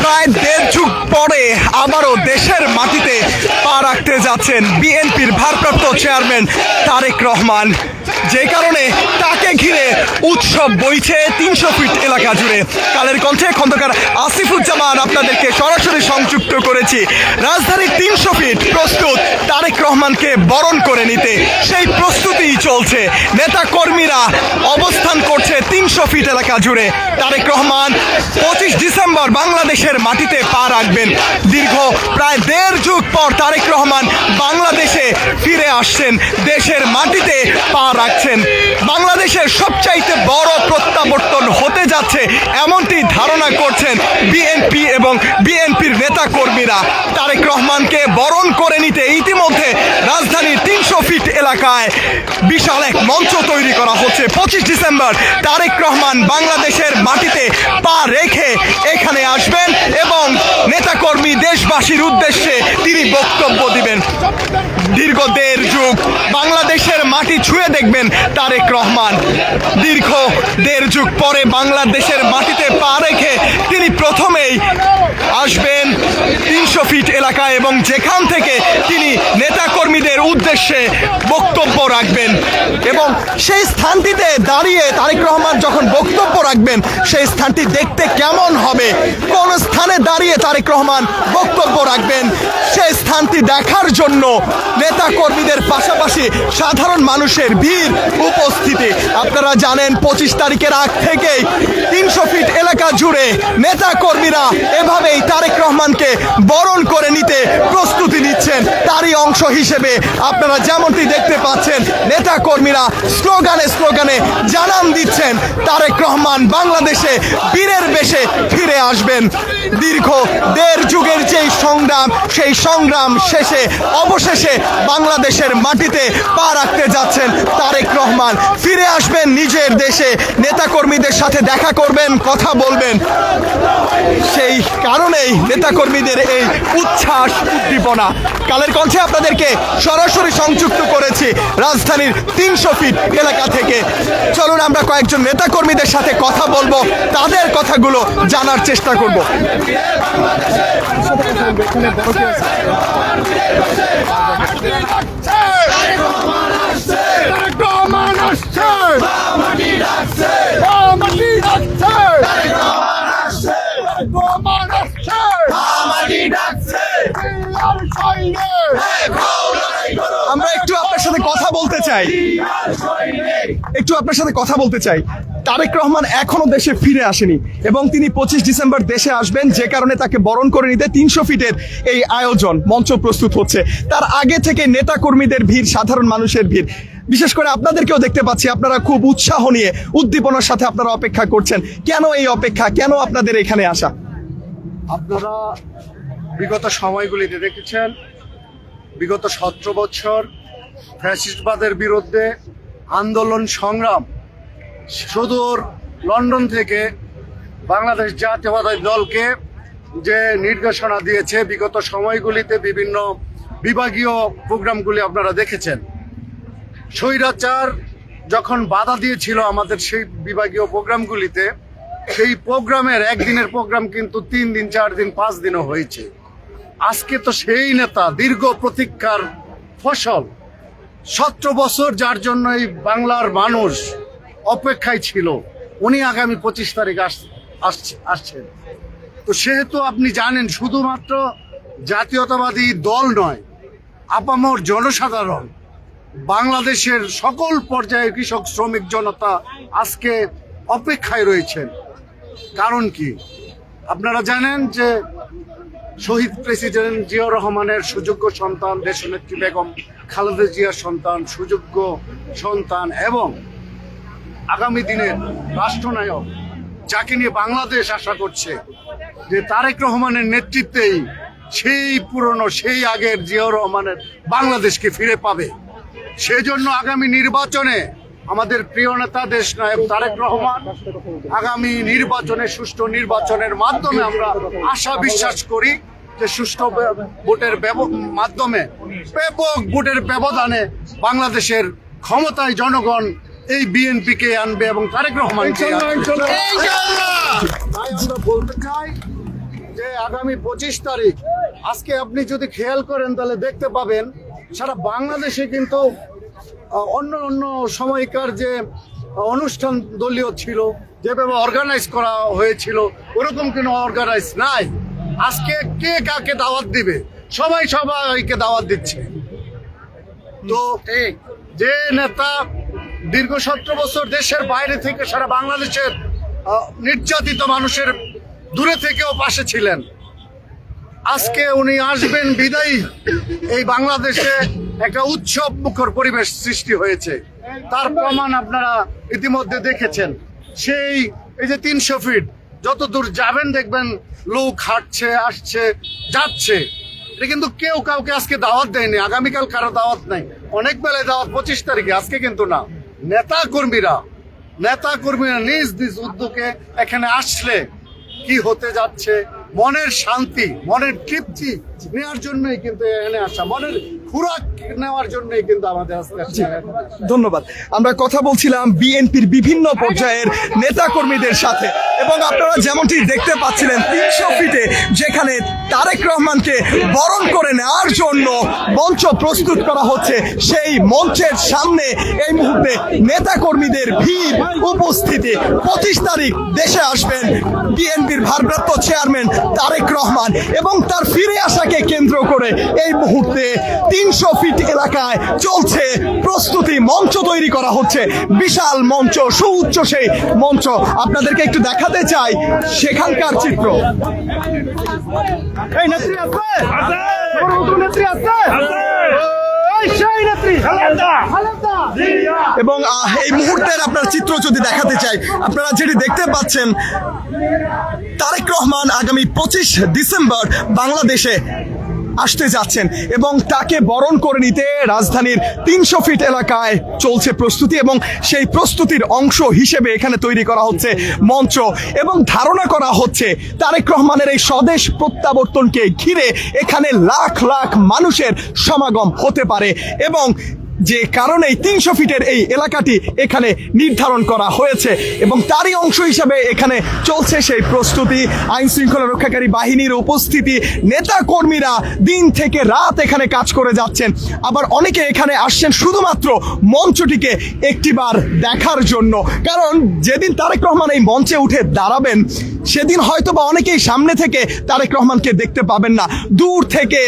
প্রায় দেড় যুগ পরে আবারও দেশের মাটিতে পা রাখতে যাচ্ছেন বিএনপির ভারপ্রাপ্ত চেয়ারম্যান তারেক রহমান, যে কারণে তাকে ঘিরে উৎসব বইছে ৩০০ ফিট এলাকা জুড়ে। কালের কণ্ঠে খন্দকার আসিফুজ্জামান আপনাদেরকে সরাসরি সংযুক্ত করেছি। রাজধানীর ৩০০ ফিট প্রস্তুত তারেক রহমানকে বরণ করে নিতে, সেই প্রস্তুতিই চলছে। নেতা কর্মীরা অবস্থান করছে ৩০০ ফিট এলাকা জুড়ে। তারেক রহমান ২৫ ডিসেম্বর বাংলাদেশের মাটিতে পা রাখবেন। দীর্ঘ প্রায় দেড় যুগ পর তারেক রহমান বাংলাদেশে ফিরে আসছেন, দেশের মাটিতে পা রাখছেন। বাংলাদেশের সবচাইতে বড় প্রত্যাবর্তন হতে যাচ্ছে এমনটি ধারণা করছেন বিএনপি এবং বিএনপির নেতা কর্মীরা। তারেক রহমানকে বরণ করে নিতে ইতিমধ্যে রাজধানীর ৩০০ ফিট এলাকায় বিশাল এক মঞ্চ তৈরি করা হচ্ছে। ২৫ ডিসেম্বর তারেক রহমান বাংলাদেশের মাটিতে পা রেখে এখানে আসবেন এবং নেতাকর্মী দেশবাসীর উদ্দেশ্যে তিনি বক্তব্য দিবেন। দীর্ঘ দেড় যুগ বাংলাদেশের মাটি ছুঁয়ে দেখবেন তারেক রহমান। দীর্ঘ দেড় যুগ পরে বাংলাদেশের মাটিতে পা রেখে তিনি প্রথমেই আসবেন ৩০০ ফিট এলাকায় এবং যেখান থেকে তিনি নেতাকর্মীদের উদ্দেশ্যে বক্তব্য রাখবেন। এবং সেই স্থানটিতে দাঁড়িয়ে তারেক রহমান যখন বক্তব্য রাখবেন, সেই স্থানটি দেখতে কেমন হবে, কোন স্থানে দাঁড়িয়ে তারেক রহমান বক্তব্য রাখবেন, সেই স্থানটি দেখার জন্য নেতাকর্মীদের পাশাপাশি সাধারণ মানুষের ভিড় উপস্থিতি। আপনারা জানেন ২৫ তারিখের আগ থেকেই ৩০০ ফিট এলাকা জুড়ে নেতাকর্মীরা এভাবেই তারেক রহমানকে বরণ করে নিতে প্রস্তুতি নিচ্ছেন। তারই অংশ হিসেবে আপনারা যেমনটি দেখতে পাচ্ছেন, নেতাকর্মীরা স্লোগানে স্লোগানে জানান দিচ্ছেন তারেক রহমান বাংলাদেশে বীরের বেশে ফিরে আসবেন। দীর্ঘ দেড় যুগের যেই সংগ্রাম, সেই সংগ্রাম শেষে অবশেষে বাংলাদেশের মাটিতে পা রাখতে যাচ্ছেন তারেক রহমান। ফিরে আসবেন নিজের দেশে, নেতাকর্মীদের সাথে দেখা করবেন, কথা বলবেন। সেই কারণেই নেতাকর্মীদের এই উচ্ছ্বাস উদ্দীপনা। কালের কণ্ঠে আপনাদেরকে সরাসরি সংযুক্ত করেছি রাজধানীর ৩০০ ফিট এলাকা থেকে। চলুন আমরা কয়েকজন নেতাকর্মীদের সাথে কথা বলবো, তাদের কথাগুলো জানার চেষ্টা করব। আমরা একটু আপনার সাথে কথা বলতে চাই। তারেক রহমান এখনো দেশে ফিরে আসেনি এবং তিনি ২৫ ডিসেম্বর দেশে আসবেন, যে কারণে তাকে বরণ করে নিতে ৩০০ ফিটের এই আয়োজন মঞ্চ প্রস্তুত হচ্ছে। তার আগে থেকে নেতা কর্মীদের ভিড়, সাধারণ মানুষের ভিড়, বিশেষ করে আপনাদেরকেও দেখতে পাচ্ছি আপনারা খুব উৎসাহ নিয়ে উদ্দীপনার সাথে আপনারা অপেক্ষা করছেন। কেন এই অপেক্ষা, কেন আপনাদের এখানে আসা? আপনারা বিগত সময়গুলিতে দেখেছেন, বিগত ১৭ বছর ফ্যাসিস্টবাদের বিরুদ্ধে আন্দোলন সংগ্রাম সুদূর লন্ডন থেকে বাংলাদেশ জাতীয়তাবাদী দলকে যে নির্দেশনা দিয়েছে, বিগত সময়গুলিতে বিভিন্ন বিভাগীয় প্রোগ্রামগুলি আপনারা দেখেছেন। স্বৈরাচার যখন বাধা দিয়েছিল আমাদের সেই বিভাগীয় প্রোগ্রামগুলিতে, সেই প্রোগ্রামের একদিনের প্রোগ্রাম কিন্তু ৩ দিন, ৪ দিন, ৫ দিনও হয়েছে। আজকে তো সেই নেতা দীর্ঘ প্রতীক্ষার ফসল, ১৭ বছর যার জন্য এই বাংলার মানুষ অপেক্ষায় ছিল, উনি আগামী ২৫ তারিখ আসছেন। তো সেহেতু আপনি জানেন, শুধুমাত্র জাতীয়তাবাদী দল নয়, আপামর জনসাধারণ, বাংলাদেশের সকল পর্যায়ে কৃষক শ্রমিক জনতা আজকে অপেক্ষায় রয়েছেন। কারণ কি? আপনারা জানেন যে শহীদ প্রেসিডেন্ট জিয়াউর রহমানের সুযোগ্য সন্তান, দেশনেত্রী বেগম খালেদা জিয়ার সন্তান, সুযোগ্য সন্তান এবং আগামী দিনের রাষ্ট্রনায়ক, যাকে নিয়ে বাংলাদেশ আশা করছে যে তারেক রহমানের নেতৃত্বেই সেই পুরনো, সেই আগের জিয়াউর রহমানের বাংলাদেশকে ফিরে পাবে। সেজন্য আগামী নির্বাচনে আমাদের প্রিয় নেতা দেশ নায়ক তারেক রহমান আগামী নির্বাচনে সুষ্ঠু নির্বাচনের মাধ্যমে আমরা আশা বিশ্বাস করি যে সুষ্ঠু ভোটের মাধ্যমে ব্যাপক ভোটের ব্যবধানে বাংলাদেশের ক্ষমতায় জনগণ এই বিএনপিকে আনবে এবং তারেক রহমানকে তাই আমরা বলতে চাই যে আগামী 25 তারিখ আজকে আপনি যদি খেয়াল করেন তাহলে দেখতে পাবেন সারা বাংলাদেশে কিন্তু অন্য অন্য সময়কার যে অনুষ্ঠান দলীয় ছিল যেভাবে অর্গানাইজ করা হয়েছিল ওরকম কোনো অর্গানাইজ নাই। আজকে কে কাকে দাওয়াত দিবে, সবাই সবাইকে দাওয়াত দিচ্ছে। তো যে নেতা দীর্ঘ 17 বছর দেশের বাইরে থেকে সারা বাংলাদেশের নির্যাতিত মানুষের দূরে থেকেও পাশে ছিলেন, আজকে উনি আসবেন বিদায়ী এই বাংলাদেশে একটা উৎসব মুখর পরিবেশ সৃষ্টি হয়েছে। তার প্রমাণ আপনারা ইতিমধ্যে দেখেছেন। সেই এই যে 300 ফিট যত দূর যাবেন দেখবেন লোক হাঁটছে, আসছে, যাচ্ছে। এটা কিন্তু কেউ কাউকে আজকে দাওয়াত দেয়নি, আগামীকাল কারো দাওয়াত নাই, অনেক বেলায় দাওয়াত 25 তারিখে, আজকে কিন্তু না। নেতা কর্মীরা নিজ নিজ উদ্যোগে এখানে আসলে কি হতে যাচ্ছে, মনের শান্তি, মনের তৃপ্তি নেওয়ার জন্যই কিন্তু এখানে আসা, মনের খুরাক নেওয়ার জন্যই কিন্তু আমাদের আজকে আসা। ধন্যবাদ। আমরা কথা বলছিলাম বিএনপির বিভিন্ন পর্যায়ের নেতা কর্মীদের সাথে এবং আপনারা যেমনটি দেখতে পাচ্ছিলেন 300 ফিটে যেখানে তারেক রহমানকে বরণ করে নেওয়ার জন্য মঞ্চ প্রস্তুত করা হচ্ছে, সেই মঞ্চের সামনে এই মুহূর্তে নেতা কর্মীদের ভিড় উপস্থিতি। 25 তারিখ দেশে আসবেন বিএনপির ভারপ্রাপ্ত চেয়ারম্যান তারেক রহমান এবং তার ফিরে আসাকে কেন্দ্র করে এই মুহূর্তে 300 ফিট এলাকায় চলছে প্রস্তুতি, মঞ্চ তৈরি করা হচ্ছে, বিশাল মঞ্চ, সুউচ্চ সেই মঞ্চ। আপনাদেরকে একটু দেখাতে চাই সেখানকার চিত্র। এই নেত্রী আছে, নেত্রী আছে, এবং এই মুহূর্তের আপনার চিত্র যদি দেখাতে চাই, আপনারা যেটি দেখতে পাচ্ছেন তারেক রহমান আগামী 25 ডিসেম্বর বাংলাদেশে আসতে যাচ্ছেন এবং তাকে বরণ করে নিতে রাজধানীর 300 ফিট এলাকায় চলছে প্রস্তুতি এবং সেই প্রস্তুতির অংশ হিসেবে এখানে তৈরি করা হচ্ছে মঞ্চ এবং ধারণা করা হচ্ছে তারেক রহমানের এই স্বদেশ প্রত্যাবর্তনকে ঘিরে এখানে লাখ লাখ মানুষের সমাগম হতে পারে এবং যে কারণে 300 ফিটের এই এলাকাটি এখানে নির্ধারণ করা হয়েছে এবং তারই অংশ হিসাবে এখানে চলছে সেই প্রস্তুতি। আইন শৃঙ্খলা রক্ষাকারী বাহিনীর উপস্থিতি, নেতা কর্মীরা দিন থেকে রাত এখানে কাজ করে যাচ্ছেন, আবার অনেকে এখানে আসছেন শুধুমাত্র মঞ্চটিকে একটিবার দেখার জন্য। কারণ যেদিন তারেক রহমান এই মঞ্চে উঠে দাঁড়াবেন সেদিন হয়তো বা অনেকেই সামনে থেকে তারেক রহমানকে দেখতে পাবেন না, দূর থেকে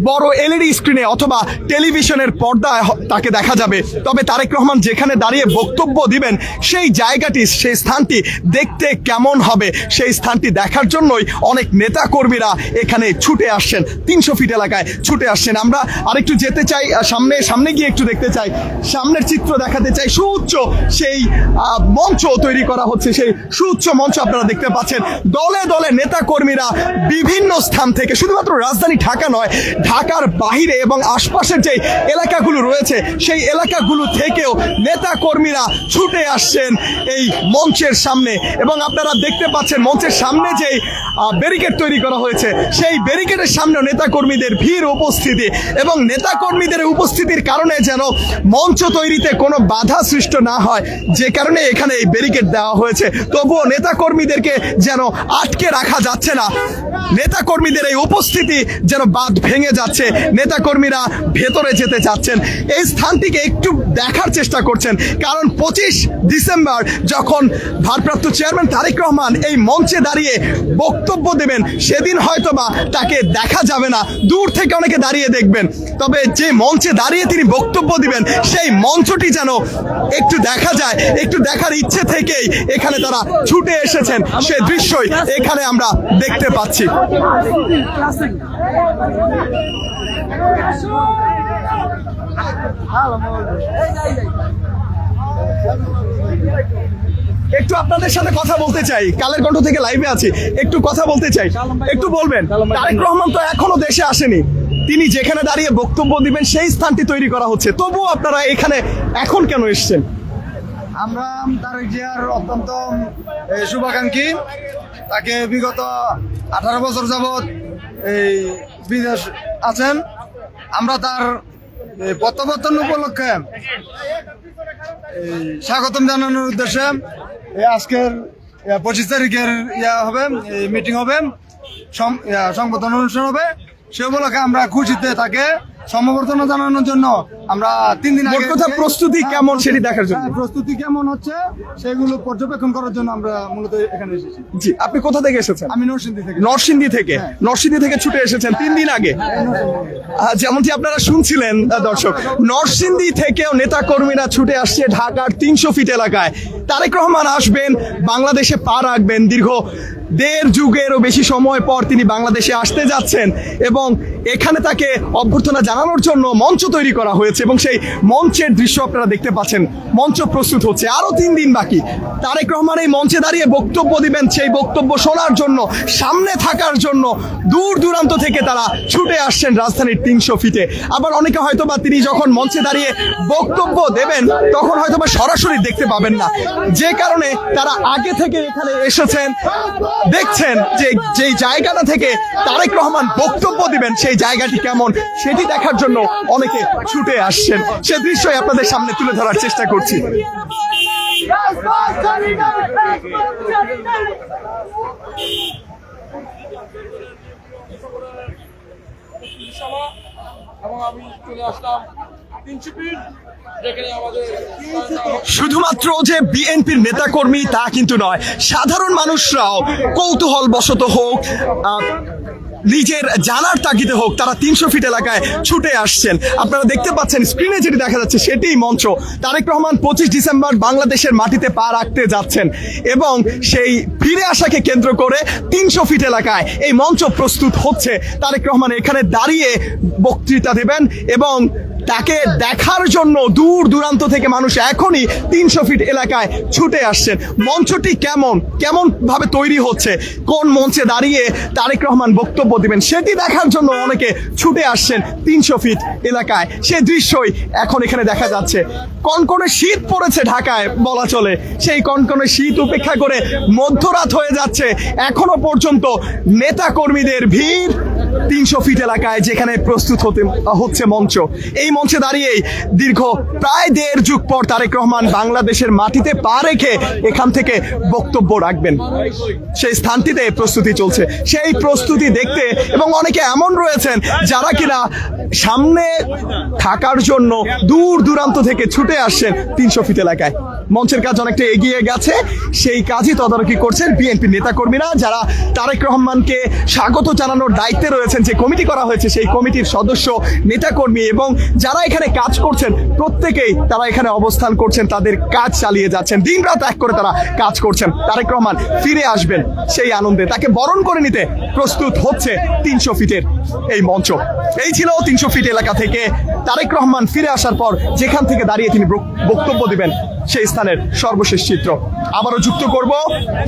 বড় এলইডি স্ক্রিনে অথবা টেলিভিশনের পর্দায় তাকে দেখা যাবে। তবে তারেক রহমান যেখানে দাঁড়িয়ে বক্তব্য দিবেন সেই জায়গাটি, সেই স্থানটি দেখতে কেমন হবে সেই স্থানটি দেখার জন্যই অনেক নেতা কর্মীরা এখানে ছুটে আসছেন, 300 ফিট এলাকায় ছুটে আসছেন। আমরা আরেকটু যেতে চাই, সামনে গিয়ে একটু দেখতে চাই, সামনের চিত্র দেখাতে চাই। সুউচ্চ সেই মঞ্চ তৈরি করা হচ্ছে, সেই সুউচ্চ মঞ্চ আপনারা দেখতে পাচ্ছেন। দলে দলে নেতা কর্মীরা বিভিন্ন স্থান থেকে, শুধুমাত্র রাজধানী ঢাকা নয়, ঢাকার বাহিরে এবং আশপাশের যে এলাকাগুলো রয়েছে সেই এলাকাগুলো থেকেও নেতা কর্মীরা ছুটে আসছেন এই মঞ্চের সামনে এবং আপনারা দেখতে পাচ্ছেন মঞ্চের সামনে যে ব্যারিকেড তৈরি করা হয়েছে সেই ব্যারিকেডের সামনে নেতা কর্মীদের ভিড় উপস্থিতি এবং নেতা কর্মীদের উপস্থিতির কারণে যেন মঞ্চ তৈরিতে কোনো বাধা সৃষ্টি না হয়, যে কারণে এখানে এই ব্যারিকেড দেওয়া হয়েছে। তবুও নেতা কর্মীদেরকে যেন আটকে রাখা যাচ্ছে না, নেতা কর্মীদের এই উপস্থিতি যেন বাঁধ ভেঙে যাচ্ছে, নেতা কর্মীরা ভেতরে যেতে চাচ্ছেন, এই স্থানটিকে একটু দেখার চেষ্টা করছেন। কারণ 25 ডিসেম্বর যখন ভারপ্রাপ্ত চেয়ারম্যান তারেক রহমান এই মঞ্চে দাঁড়িয়ে বক্তব্য দেবেন সেদিন হয়তোবা তাকে দেখা যাবে না, দূর থেকে অনেকে দাঁড়িয়ে দেখবেন, তবে যে মঞ্চে দাঁড়িয়ে তিনি বক্তব্য দিবেন সেই মঞ্চটি যেন একটু দেখা যায়, একটু দেখার ইচ্ছে থেকেই এখানে তারা ছুটে এসেছেন, সে দৃশ্যই এখানে আমরা দেখতে পাচ্ছি। একটু আপনাদের সাথে কথা বলতে চাই, কালের কণ্ঠ থেকে লাইভে আছি, একটু কথা বলতে চাই, একটু বলবেন তারেক রহমান তো এখনো দেশে আসেনি, তিনি যেখানে দাঁড়িয়ে বক্তব্য দিবেন সেই স্থানটি তৈরি করা হচ্ছে, তবুও আপনারা এখানে এখন কেন এসেছেন? আমরা তারেক জিয়ার অত্যন্ত শুভাকাঙ্ক্ষী। তাকে বিগত 18 বছর যাবৎ এই বিদেশ আছেন। আমরা তার প্রত্যাবর্তন উপলক্ষে এই স্বাগতম জানানোর উদ্দেশ্যে আজকের 25 তারিখের হবে মিটিং হবে, সংবর্ধনা অনুষ্ঠান হবে। সে উপলক্ষে আমরা খুশিতে তাকে সম্বর্ধনা জানানোর জন্য আমরা 3 দিন আগে প্রস্তুতি কেমন সেটি দেখার জন্য, প্রস্তুতি কেমন হচ্ছে সেগুলো পর্যবেক্ষণ করার জন্য আমরা মূলত এখানে এসেছি। জি, আপনি কোথা থেকে এসেছেন? আমি নরসিংদী থেকে। নরসিংদী থেকে ছুটে এসেছেন 3 দিন আগে। যেমনটি আপনারা শুনছিলেন দর্শক, নরসিংদী থেকেও নেতা কর্মীরা ছুটে আসছে ঢাকার 300 ফিট এলাকায়। তারেক রহমান আসবেন, বাংলাদেশে পা রাখবেন। দীর্ঘ 1.5 যুগেরও বেশি সময় পর তিনি বাংলাদেশে আসতে যাচ্ছেন এবং এখানে তাকে অভ্যর্থনা জানানোর জন্য মঞ্চ তৈরি করা হয়েছে এবং সেই মঞ্চের দৃশ্য আপনারা দেখতে পাচ্ছেন। মঞ্চ প্রস্তুত হচ্ছে, আরো 3 দিন বাকি। তারেক রহমান এই মঞ্চে দাঁড়িয়ে বক্তব্য দিবেন। সেই বক্তব্য শোনার জন্য, সামনে থাকার জন্য দূর দূরান্ত থেকে তারা ছুটে আসছেন রাজধানীর 300 ফিটে। আবার অনেকে হয়তোবা তিনি যখন মঞ্চে দাঁড়িয়ে বক্তব্য দেবেন তখন হয়তোবা সরাসরি দেখতে পাবেন না, যে কারণে তারা আগে থেকে এখানে এসেছেন, দেখছেন যে যেই জায়গাটা থেকে তারেক রহমান বক্তব্য দিবেন সেই জায়গাটি কেমন সেটি দেখার জন্য অনেকে ছুটে আসছেন। সে দৃশ্যই আপনাদের সামনে তুলে ধরার চেষ্টা করছি। এবং আমি চলে আসলাম 300 ফিট, যেখানে আমাদের শুধুমাত্র যে বিএনপির নেতাকর্মী তা কিন্তু নয়, সাধারণ মানুষরাও কৌতূহল বশত হোক, নিজের জানার তাগিদে হোক, তারা 300 ফিট এলাকায় ছুটে আসছেন। আপনারা দেখতে পাচ্ছেন স্ক্রিনে যেটি দেখা যাচ্ছে সেটিই মঞ্চ। তারেক রহমান 25 ডিসেম্বর বাংলাদেশের মাটিতে পা রাখতে যাচ্ছেন এবং সেই ফিরে আসাকে কেন্দ্র করে 300 ফিট এলাকায় এই মঞ্চ প্রস্তুত হচ্ছে। তারেক রহমান এখানে দাঁড়িয়ে বক্তৃতা দেবেন এবং তাকে দেখার জন্য দূর দূরান্ত থেকে মানুষ এখনই 300 ফিট এলাকায় ছুটে আসছেন। মঞ্চটি কেমন ভাবে তৈরি হচ্ছে, কোন মঞ্চে দাঁড়িয়ে তারেক রহমান বক্তব্য দিবেন সেটি দেখার জন্য অনেকে ছুটে আসছেন 300 ফিট এলাকায়। সেই দৃশ্যই এখন এখানে দেখা যাচ্ছে। কনকনে শীত পড়েছে ঢাকায় বলা চলে, সেই কনকনে শীত উপেক্ষা করে মধ্যরাত হয়ে যাচ্ছে, এখনো পর্যন্ত নেতা কর্মীদের ভিড় 300 ফিট এলাকায় যেখানে প্রস্তুত হচ্ছে মঞ্চ। এই মঞ্চে দাঁড়িয়েই দীর্ঘ প্রায় 1.5 যুগ পর তারেক রহমান বাংলাদেশের মাটিতে পা রেখে এখান থেকে বক্তব্য রাখবেন। সেই স্থানটিতে প্রস্তুতি চলছে, সেই প্রস্তুতি দেখতে এবং অনেকে এমন রয়েছেন যারা কিনা সামনে থাকার জন্য দূর দূরান্ত থেকে ছুটে আসছেন 300 ফিট এলাকায়। মঞ্চের কাজ অনেকটা এগিয়ে গেছে, সেই কাজই তদারকি করছেন বিএনপি নেতাকর্মীরা, যারা তারেক রহমানকে স্বাগত জানানোর দায়িত্বে রয়েছেন। যে কমিটি করা হয়েছে সেই কমিটির সদস্য, নেতাকর্মী এবং যারা এখানে কাজ করছেন প্রত্যেকেই তারা এখানে অবস্থান করছেন, তাদের কাজ চালিয়ে যাচ্ছেন, দিন রাত এক করে তারা কাজ করছেন। তারেক রহমান ফিরে আসবেন সেই আনন্দে, তাকে বরণ করে নিতে প্রস্তুত হচ্ছে 300 ফিটের এই মঞ্চ। এই ছিল 300 ফিট এলাকা থেকে তারেক রহমান ফিরে আসার পর যেখান থেকে দাঁড়িয়ে তিনি বক্তব্য দিবেন সেই স্থানের সর্বশেষ চিত্র। আবারও যুক্ত করব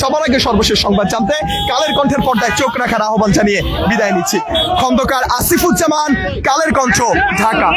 সবার আগে সর্বশেষ সংবাদ জানতে কালের কণ্ঠের পর্দায় চোখ রাখার আহ্বান জানিয়ে বিদায় নিচ্ছি। খন্দকার আসিফুজ্জামান, কালের কণ্ঠ, ঢাকা।